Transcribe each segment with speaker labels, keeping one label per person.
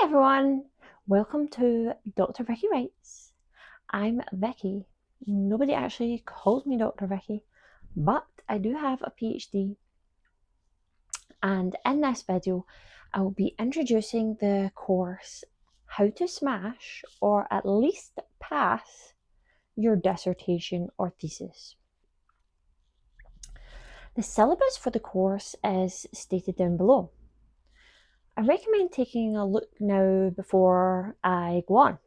Speaker 1: Hi everyone, welcome to Dr. Vicky Writes. I'm Vicky. Nobody actually calls me Dr. Vicky, but I do have a PhD. And in this video, I will be introducing the course How to Smash or at least Pass Your Dissertation or Thesis. The syllabus for the course is stated down below. I recommend taking a look now before I go on.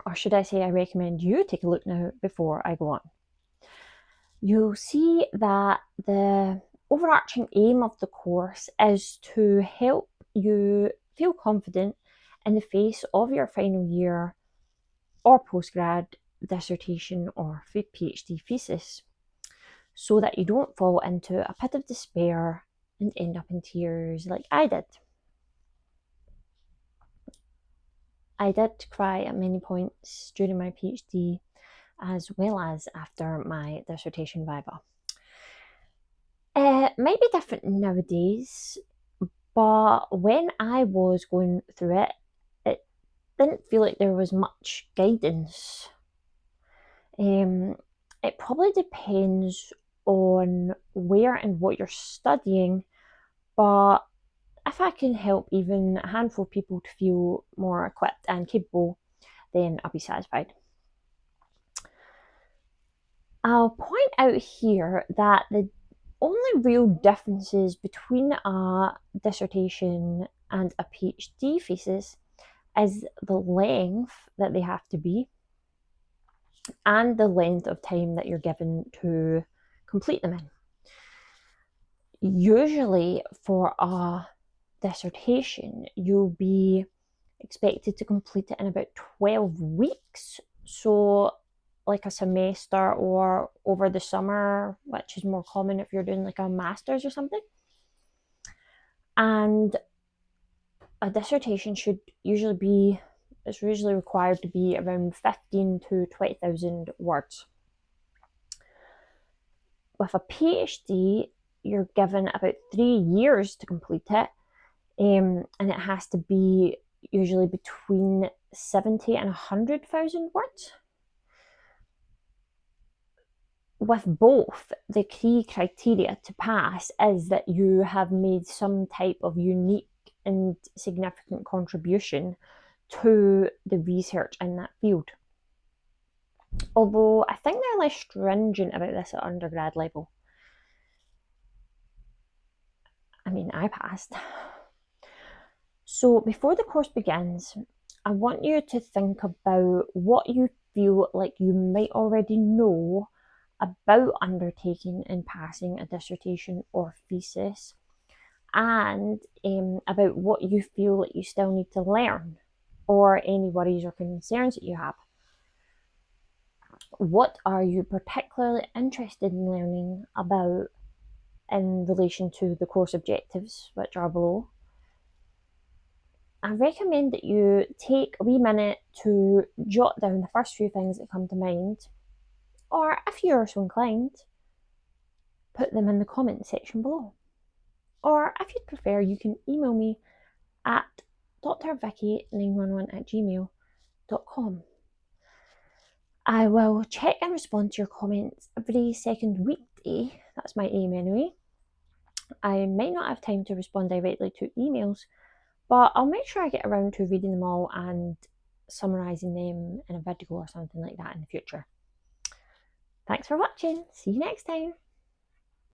Speaker 1: Or should I say, I recommend you take a look now before I go on. You'll see that the overarching aim of the course is to help you feel confident in the face of your final year or postgrad dissertation or PhD thesis, so that you don't fall into a pit of despair and end up in tears like I did. I did cry at many points during my PhD as well as after my dissertation viva. It might be different nowadays, but when I was going through it, it didn't feel like there was much guidance. It probably depends on where and what you're studying, but if I can help even a handful of people to feel more equipped and capable, then I'll be satisfied. I'll point out here that the only real differences between a dissertation and a PhD thesis is the length that they have to be and the length of time that you're given to complete them in. Usually for a dissertation, you'll be expected to complete it in about 12 weeks. So like a semester or over the summer, which is more common if you're doing like a master's or something. And a dissertation should usually be, it's usually required to be around 15 to 20,000 words. With a PhD, you're given about 3 years to complete it, and it has to be usually between 70 and 100,000 words. With both, the key criteria to pass is that you have made some type of unique and significant contribution to the research in that field. Although I think they're less stringent about this at undergrad level. I mean, I passed. So before the course begins, I want you to think about what you feel like you might already know about undertaking and passing a dissertation or thesis, and about what you feel that you still need to learn, or any worries or concerns that you have. What are you particularly interested in learning about in relation to the course objectives, which are below? I recommend that you take a wee minute to jot down the first few things that come to mind, or if you're so inclined, put them in the comment section below. Or if you'd prefer, you can email me at drvicky911@gmail.com. I will check and respond to your comments every second weekday. That's my aim anyway. I might not have time to respond directly to emails, but I'll make sure I get around to reading them all and summarising them in a video or something like that in the future. Thanks for watching. See you next time.